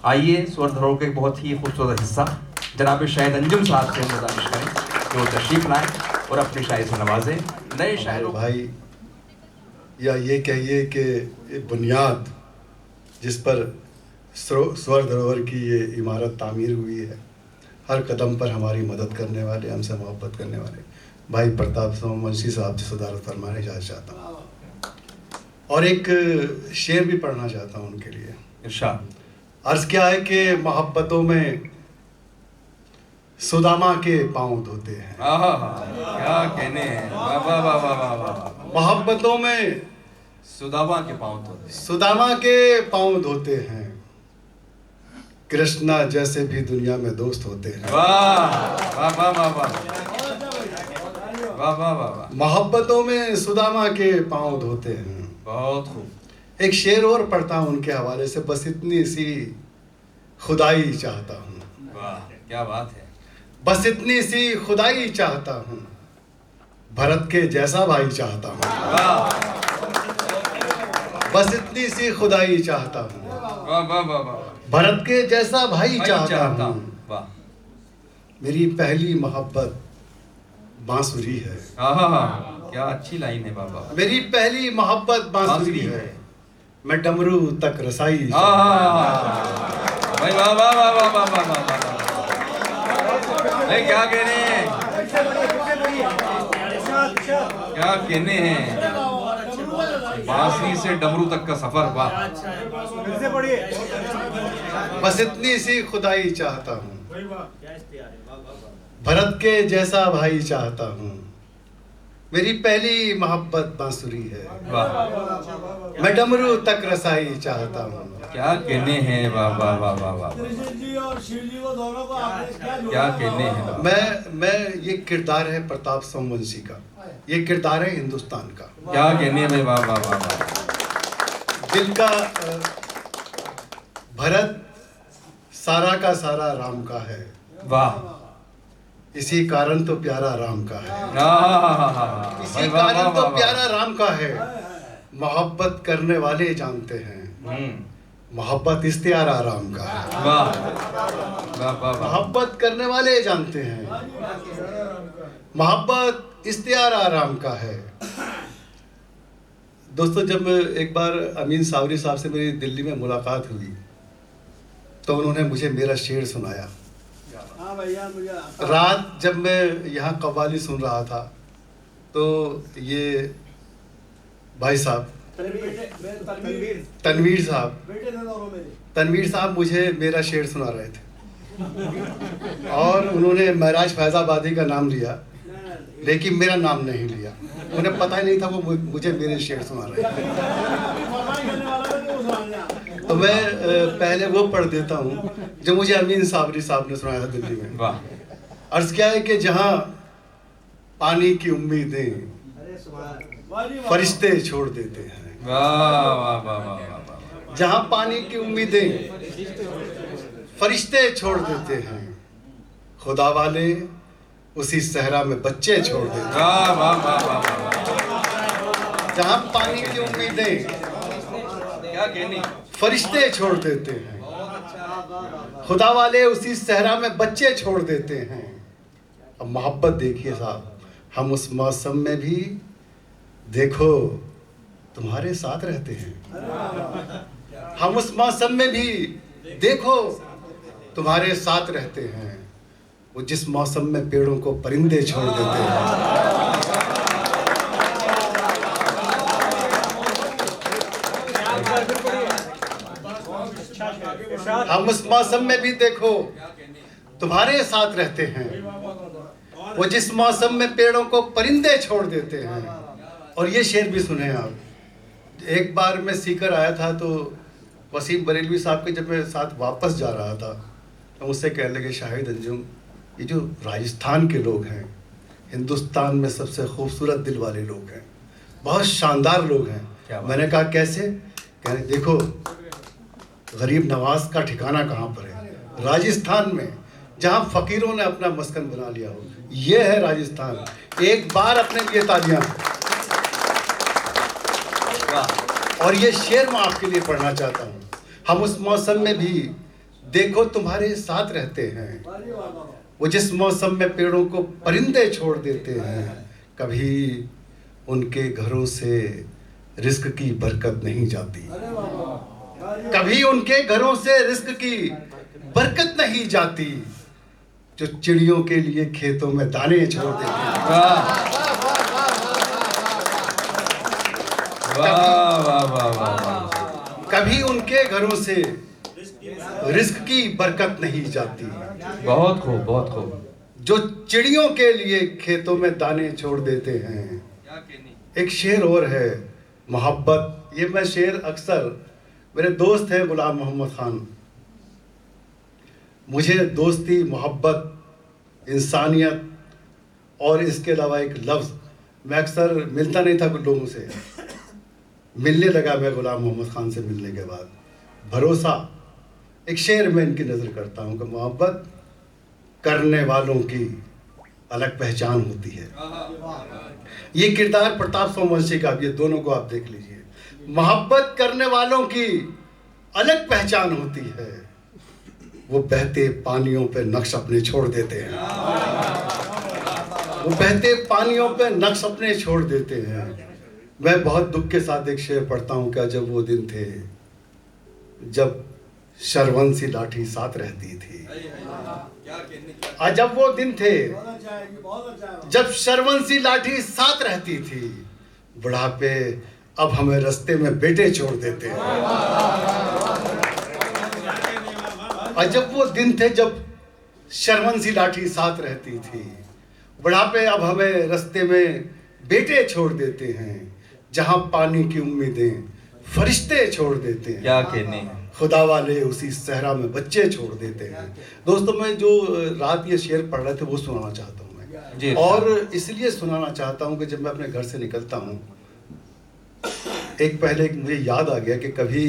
आइए स्वर धरोहर का एक बहुत ही खूबसूरत हिस्सा जनाब शाहिद अंजुम साहब से हम गुजारिश करें कि वो तशरीफ लाएं और अपनी शायरी से नवाजें। नए शायरों भाई, या ये कहिए कि बुनियाद जिस पर स्वर धरोहर की ये इमारत तामीर हुई है, हर कदम पर हमारी मदद करने वाले, हमसे मोहब्बत करने वाले भाई प्रताप सोमवंशी साहब से सदारत फरमाने चाहता हूँ और एक शेर भी पढ़ना चाहता हूँ उनके लिए। इरशाद। अर्ज़ क्या है कि मोहब्बतों में सुदामा के पाँव धोते हैं। क्या कहने हैं, वाह वाह वाह वाह वाह वाह। मोहब्बतों में सुदामा के पाँव धोते हैं। सुदामा के पाँव धोते हैं, कृष्णा जैसे भी दुनिया में दोस्त होते हैं। वाह वाह वाह वाह वाह वाह वाह वाह। मोहब्बतों में सुदामा के पाँव धोते हैं। बहुत खूब। एक शेर और पढ़ता हूँ उनके हवाले से, बस इतनी सी खुदाई चाहता हूँ। वाह क्या बात है। बस इतनी सी खुदाई चाहता हूँ, भरत के जैसा भाई चाहता हूँ। वाह बस इतनी सी खुदाई चाहता हूँ, वाह वाह वाह वाह। भरत के जैसा भाई चाहता हूँ। वाह। मेरी पहली मोहब्बत बांसुरी है। क्या अच्छी लाइन है बाबा। मेरी पहली मोहब्बत बांसुरी है, मैं डमरू तक रसाई। भाई वाह वाह वाह वाह वाह वाह वाह। क्या कहने हैं, क्या कहने हैं, बांसुरी से डमरू तक का सफर। वाह। बस इतनी सी खुदाई चाहता हूँ, भरत के जैसा भाई चाहता हूँ। मेरी पहली मोहब्बत बांसुरी है, वाह। मैं डमरू तक रसाई चाहता हूँ। क्या कहने हैं, वाह वाह वाह वाह वाह। क्या कहने हैं। मैं ये किरदार है प्रताप सोमवंशी का, ये किरदार है हिंदुस्तान का। क्या कहने हैं, वाह वाह वाह वाह। दिल का भरत सारा का सारा राम का है। वाह। इसी कारण तो प्यारा राम का है। इसी वाह, कारण वाह, तो वाह, प्यारा राम का है। मोहब्बत करने वाले जानते हैं, मोहब्बत इख्तियार आराम का है। वाह वाह वाह। मोहब्बत करने वाले जानते हैं, मोहब्बत इख्तियार आराम का है। दोस्तों, जब एक बार अमीन सावरी साहब से मेरी दिल्ली में मुलाकात हुई तो उन्होंने मुझे मेरा शेर सुनाया। रात जब मैं यहाँ कव्वाली सुन रहा था तो ये भाई साहब तनवीर साहब मुझे मेरा शेर सुना रहे थे और उन्होंने महराज फैजाबादी का नाम लिया लेकिन मेरा नाम नहीं लिया। उन्हें पता ही नहीं था वो मुझे मेरे शेर सुना रहे थे। तो मैं पहले वो पढ़ देता हूँ जो मुझे अमीन सावरी साहब ने सुनाया था दिल्ली में। वाह। अर्ज क्या है कि जहाँ पानी की उम्मीदें फरिश्ते छोड़ देते हैं। वाह वाह वाह वाह। जहाँ पानी की उम्मीदें फरिश्ते छोड़ देते हैं, खुदा वाले उसी सहरा में बच्चे छोड़ देते हैं। वाह वाह वाह वाह। जहाँ पानी की उम्मीदें क्या कहनी, फरिश्ते छोड़ देते हैं, खुदा वाले उसी सहरा में बच्चे छोड़ देते हैं। अब मोहब्बत देखिए साहब, हम उस मौसम में भी देखो तुम्हारे साथ रहते हैं। हम उस मौसम में भी देखो तुम्हारे साथ रहते हैं। वो जिस मौसम में पेड़ों को परिंदे छोड़ देते हैं। हम उस मौसम में भी देखो तुम्हारे साथ रहते हैं। वो जिस मौसम में पेड़ों को परिंदे छोड़ देते हैं। और ये शेर भी सुने आप। एक बार मैं सीकर आया था तो वसीम बरेलवी साहब के जब मैं साथ वापस जा रहा था तो मुझसे कहने लगे, शाहिद अंजुम, ये जो राजस्थान के लोग हैं हिंदुस्तान में सबसे खूबसूरत दिल वाले लोग हैं, बहुत शानदार लोग हैं। मैंने कहा कैसे? कहने देखो गरीब नवाज का ठिकाना कहाँ पर है? राजस्थान में, जहाँ फ़कीरों ने अपना मस्कन बना लिया हो। ये है राजस्थान। एक बार अपने लिए तालियां। और ये शेर मैं आपके लिए पढ़ना चाहता हूँ। हम उस मौसम में भी देखो तुम्हारे साथ रहते हैं, वो जिस मौसम में पेड़ों को परिंदे छोड़ देते हैं, कभी उनके घरों से रिस्क की बरकत नहीं जाती, कभी उनके घरों से रिस्क की बरकत नहीं जाती, जो चिड़ियों के लिए खेतों में दाने छोड़ देते हैं। वाह वाह वाह वाह। कभी उनके घरों से रिस्क की बरकत नहीं जाती, बहुत खूब बहुत खूब। जो चिड़ियों के लिए खेतों में दाने छोड़ देते हैं। एक शेर और है, मोहब्बत। ये मैं शेर अक्सर, मेरे दोस्त हैं गुलाम मोहम्मद खान, मुझे दोस्ती, मोहब्बत, इंसानियत और इसके अलावा एक लफ्ज़, मैं अक्सर मिलता नहीं था कुछ लोगों से, मिलने लगा मैं गुलाम मोहम्मद खान से मिलने के बाद। भरोसा, एक शेर में इनकी नज़र करता हूँ कि मोहब्बत करने वालों की अलग पहचान होती है। ये किरदार प्रताप सोमवंशी का, ये दोनों को आप देख लीजिए। मोहब्बत करने वालों की अलग पहचान होती है, वो बहते पानियों पे नक्श अपने छोड़ देते हैं, वो बहते पानियों पे नक्श अपने छोड़ देते हैं। मैं बहुत दुख के साथ एक शेर पढ़ता हूँ, क्या जब वो दिन थे जब शरवन सी लाठी साथ रहती थी। जब वो दिन थे जब शरवन सी लाठी साथ रहती थी, बुढ़ापे अब हमें रास्ते में बेटे छोड़ देते हैं। और जब वो दिन थे जब शरवन सी लाठी साथ रहती थी, बुढ़ापे अब हमें रास्ते में बेटे छोड़ देते हैं, जहां पानी की उम्मीदें फरिश्ते छोड़ देते हैं, क्या कहने, खुदा वाले उसी सहरा में बच्चे छोड़ देते हैं। दोस्तों, मैं जो रात ये शेर पढ़ रहे थे वो सुनाना चाहता हूँ मैं, और इसलिए सुनाना चाहता हूँ कि जब मैं अपने घर से निकलता हूँ, एक पहले एक मुझे याद आ गया कि कभी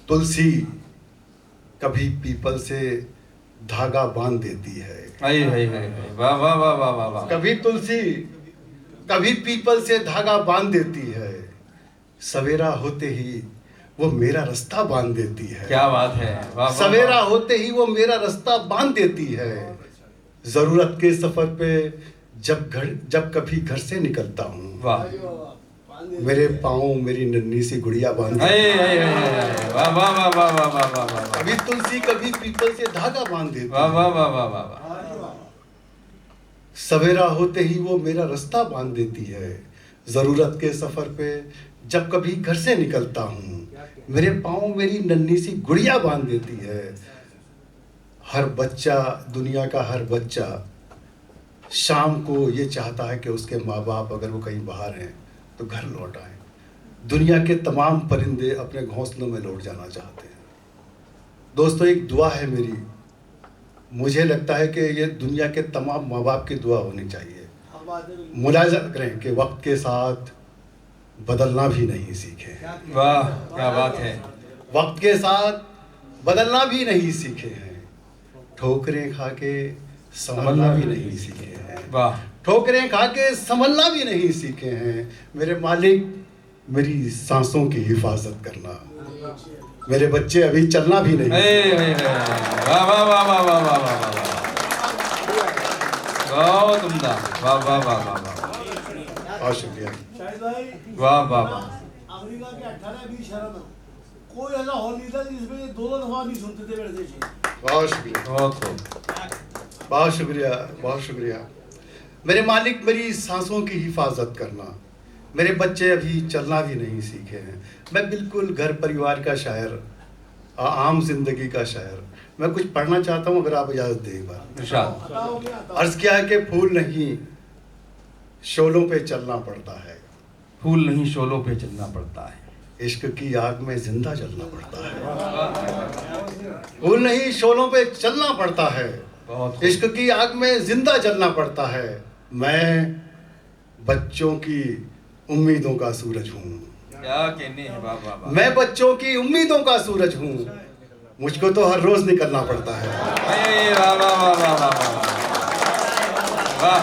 तुलसी कभी पीपल से धागा बांध देती है। वाह वाह वाह वाह वाह वाह। कभी तुलसी कभी पीपल से धागा बांध देती है, सवेरा होते ही वो मेरा रास्ता बांध देती है। क्या बात है, वाह। सवेरा होते ही वो मेरा रास्ता बांध देती है। जरूरत के सफर पे जब कभी घर से निकलता हूँ, वाह, मेरे पाँव मेरी नन्ही सी गुड़िया बांध देती है। वाह वाह वाह वाह वाह वाह वाह वाह। कभी तुलसी कभी पीपल से धागा बांध देती है। वाह वाह वाह वाह वाह। सवेरा होते ही वो मेरा रास्ता बांध देती है। जरूरत के सफर पे जब कभी घर से निकलता हूँ, मेरे पाँव मेरी नन्ही सी गुड़िया बांध देती है। हर बच्चा, दुनिया का हर बच्चा शाम को ये चाहता है कि उसके माँ बाप अगर वो कहीं बाहर हैं तो घर लौट आए। दुनिया के तमाम परिंदे अपने घोंसलों में लौट जाना चाहते हैं। दोस्तों, एक दुआ है मेरी, मुझे लगता है कि ये दुनिया के तमाम माँ बाप की दुआ होनी चाहिए। मुलाजा करें कि वक्त के साथ बदलना भी नहीं सीखे। वाह, क्या बात है। वक्त के साथ बदलना भी नहीं सीखे हैं, ठोकरें खा के संभलना भी नहीं सीखे हैं। वाह, ठोकरें खा के संभलना भी नहीं सीखे हैं। मेरे मालिक, मेरी सांसों की हिफाजत करना, मेरे बच्चे अभी चलना भी नहीं। वाह वाह वाह वाह वाह वाह वाह वाह, बहुत उम्दा, वाह वाह वाह वाह वाह, बहुत शुक्रिया। वाह वाह वाह। अमेरिका के 18-20 शहरों में कोई ऐसा हॉल नहीं था जिसमें 2 दफा नहीं सुनते थे मेरे देश में। बहुत शुक्रिया, बहुत खूब, बहुत शुक्रिया, बहुत शुक्रिया। मेरे मालिक, मेरी सांसों की हिफाजत करना, मेरे बच्चे अभी चलना भी नहीं सीखे हैं। मैं बिल्कुल घर परिवार का शायर, आम जिंदगी का शायर। मैं कुछ पढ़ना चाहता हूँ, अगर आप इजाज़त दें एक बार। इरशाद। अर्ज़ किया है कि फूल नहीं शोलों पे चलना पड़ता है, फूल नहीं शोलों पे चलना पड़ता है, इश्क की आग में जिंदा जलना पड़ता है। फूल नहीं शोलों पे चलना पड़ता है, बहुत इश्क की आग में जिंदा जलना पड़ता है। मैं बच्चों की उम्मीदों का सूरज हूँ, क्या कहने हैं। वाह वाह वाह। मैं बच्चों की उम्मीदों का सूरज हूँ, मुझको तो हर रोज निकलना पड़ता है। वाह वाह वाह वाह वाह वाह।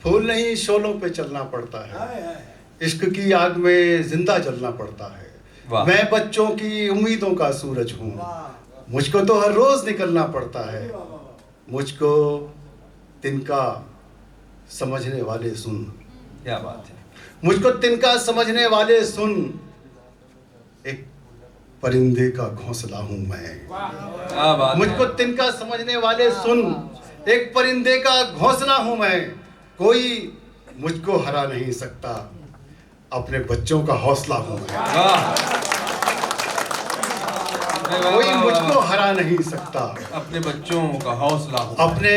फूल नहीं शोलों पे चलना पड़ता है, हाय हाय इश्क की आग में जिंदा जलना पड़ता है। वाह। मैं बच्चों की उम्मीदों का सूरज हूँ, वाह मुझको तो हर रोज निकलना पड़ता है। वाह वाह मुझको तिनका समझने वाले सुन, क्या बात है। मुझको तिनका समझने वाले सुन, एक परिंदे का घोंसला हूँ मैं। क्या बात है। मुझको तिनका समझने वाले सुन, एक परिंदे का घोंसला हूँ मैं। कोई मुझको हरा नहीं सकता, अपने बच्चों का हौसला हूँ मैं। वाह। अरे वाह, कोई वाह, मुझको वाह। हरा नहीं सकता, अपने बच्चों का हौसला हो। अपने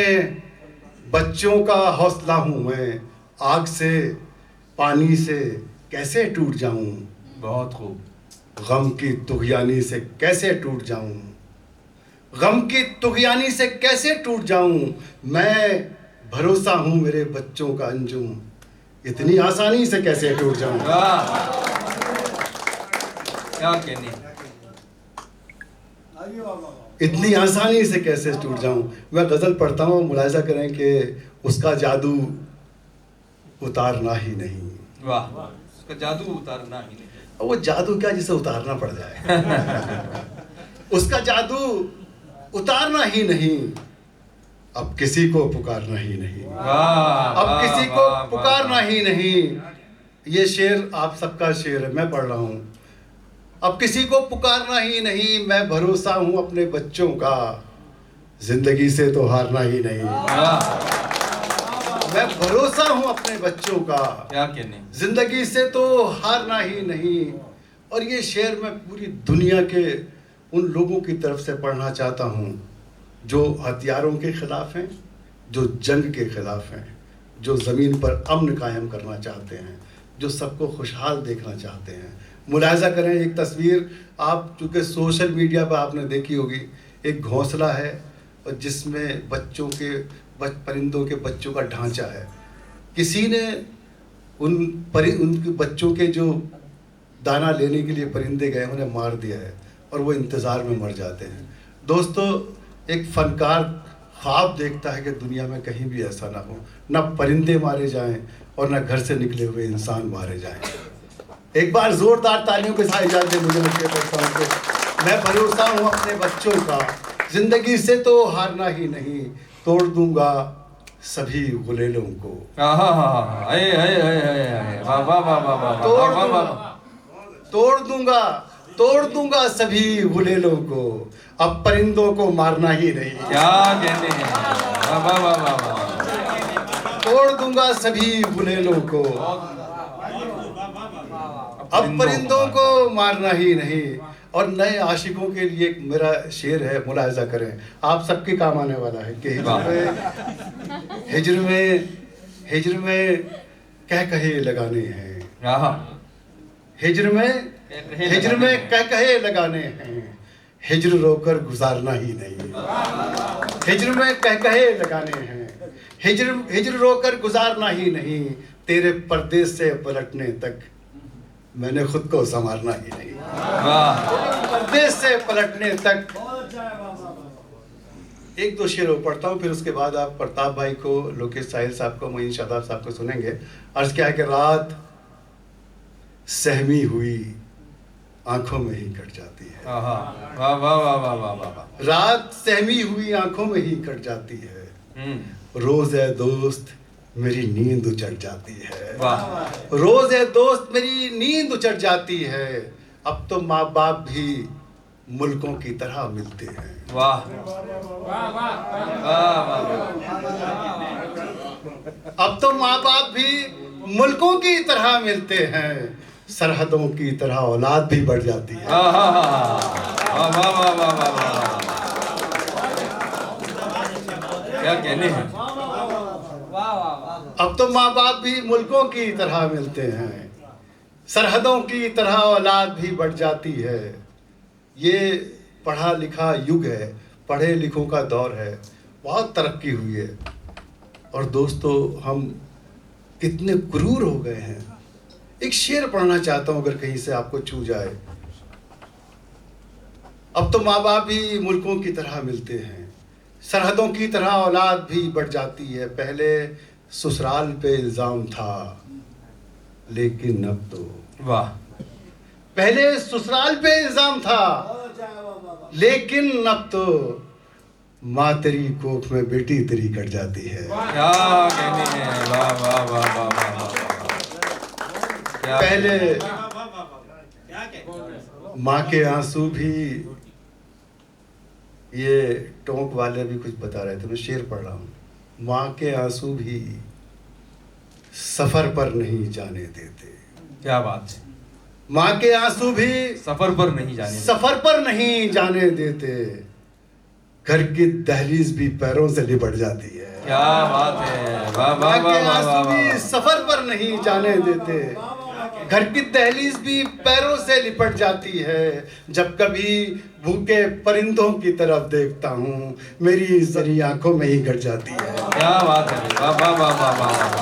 बच्चों का हौसला हूँ मैं। आग से पानी से कैसे टूट जाऊं, बहुत खूब। गम की तुगयानी से कैसे टूट जाऊं, गम की तुगयानी से कैसे टूट जाऊं। मैं भरोसा हूं मेरे बच्चों का अंजुम, इतनी आसानी से कैसे टूट जाऊं। वाह। क्या कहने। आइए वाह वाह इतनी आसानी से कैसे टूट जाऊं। मैं गज़ल पढ़ता हूँ, मुलाहिजा करें कि उसका जादू उतारना ही नहीं। वाह। उसका जादू उतारना ही नहीं। और वो जादू क्या जिसे उतारना पड़ जाए। उसका जादू उतारना ही नहीं, अब किसी को पुकारना ही नहीं। वाह। अब किसी को वाह, वाह, पुकारना वाह। ही नहीं। ये शेर आप सबका शेर है, मैं पढ़ रहा हूँ। अब किसी को पुकारना ही नहीं, मैं भरोसा हूँ अपने बच्चों का, जिंदगी से तो हारना ही नहीं। वाह। मैं भरोसा हूँ अपने बच्चों का, क्या कहने। जिंदगी से तो हारना ही नहीं। और ये शेर मैं पूरी दुनिया के उन लोगों की तरफ से पढ़ना चाहता हूँ जो हथियारों के खिलाफ हैं, जो जंग के खिलाफ हैं, जो ज़मीन पर अमन कायम करना चाहते हैं, जो सबको खुशहाल देखना चाहते हैं। मुलाहिजा करें एक तस्वीर, आप चूँकि सोशल मीडिया पर आपने देखी होगी, एक घोंसला है और जिसमें बच्चों के परिंदों के बच्चों का ढांचा है। किसी ने उनके बच्चों के जो दाना लेने के लिए परिंदे गए उन्हें मार दिया है और वो इंतज़ार में मर जाते हैं। दोस्तों, एक फनकार ख्वाब देखता है कि दुनिया में कहीं भी ऐसा ना हो, ना परिंदे मारे जाएं और ना घर से निकले हुए इंसान मारे जाएं। एक बार ज़ोरदार तालियों के साथ इजाज़त दें मुझे। मैं भरोसा हूँ अपने बच्चों का, ज़िंदगी से तो हारना ही नहीं, तोड़ दूंगा सभी गुलेलों को। तोड़ दूंगा सभी गुलेलों को, अब परिंदों को मारना ही नहीं। क्या कहने हैं। वाह वाह वाह वाह वाह। तोड़ दूंगा सभी गुलेलों को, अब परिंदों को मारना ही नहीं। और नए आशिकों के लिए एक मेरा शेर है, मुलाहिजा करें, आप सबके काम आने वाला है कि हिज्र में कह कहे लगाने हैं, हिज्र में कह कहे लगाने हैं, हिज्र रोकर गुजारना ही नहीं। हिज्र में कह कहे लगाने हैं, हिज्र रोकर गुजारना ही नहीं। तेरे परदेस से पलटने तक मैंने खुद को संवारना ही नहीं। परदेस से पलटने तक। बहुत अच्छा है वाह वाह वाह। एक दो शेर और पढ़ता हूँ, फिर उसके बाद आप प्रताप भाई को, लोकेश साहिल साहब को, मोइन शादाब साहब को सुनेंगे। अर्ज क्या है कि रात सहमी हुई आंखों में ही कट जाती है। वाह वाह वाह वाह वाह वाह। रात सहमी हुई आंखों में ही कट जाती है, रोज है दोस्त मेरी नींद उचट जाती है। वाह। रोज है दोस्त मेरी नींद उचट जाती है, अब तो माँ बाप भी मुल्कों की तरह मिलते हैं। वाह वाह वाह। अब तो माँ बाप भी मुल्कों की तरह मिलते हैं, सरहदों की तरह औलाद भी बढ़ जाती है। वाह वाह वाह वाह वाह। क्या कहने हैं। अब तो माँ बाप भी मुल्कों की तरह मिलते हैं, सरहदों की तरह औलाद भी बढ़ जाती है। ये पढ़ा लिखा युग है, पढ़े लिखों का दौर है, बहुत तरक्की हुई है। और दोस्तों, हम कितने क्रूर हो गए हैं। एक शेर पढ़ना चाहता हूँ, अगर कहीं से आपको छू जाए। अब तो माँ बाप भी मुल्कों की तरह मिलते हैं, सरहदों की तरह औलाद भी बढ़ जाती है। पहले ससुराल पे इल्जाम था, लेकिन अब तो वाह, पहले ससुराल पे इल्जाम था, बहुत अच्छा है, वाह वाह वाह। लेकिन अब तो माँ तेरी कोख में बेटी तेरी कट जाती है। क्या कहने हैं, वाह वाह वाह वाह वाह वाह वाह। क्या पहले माँ के आंसू भी, ये टोंक वाले भी कुछ बता रहे थे, मैं शेर पढ़ रहा हूँ। माँ के आंसू भी सफर पर नहीं जाने देते। क्या बात है, माँ के आंसू भी सफर पर नहीं जाने सफर पर नहीं जाने देते। घर की दहलीज भी पैरों से लिपट जाती है। क्या बात है, वाह वाह माँ वाह के वाह आंसू वाह भी वाह। सफर पर नहीं जाने देते। घर की दहलीज भी पैरों से लिपट जाती है। जब कभी भूखे परिंदों की तरफ देखता हूँ, मेरी जरी आंखों में ही घट जाती है। क्या बात है, वाह वाह वाह वाह वाह।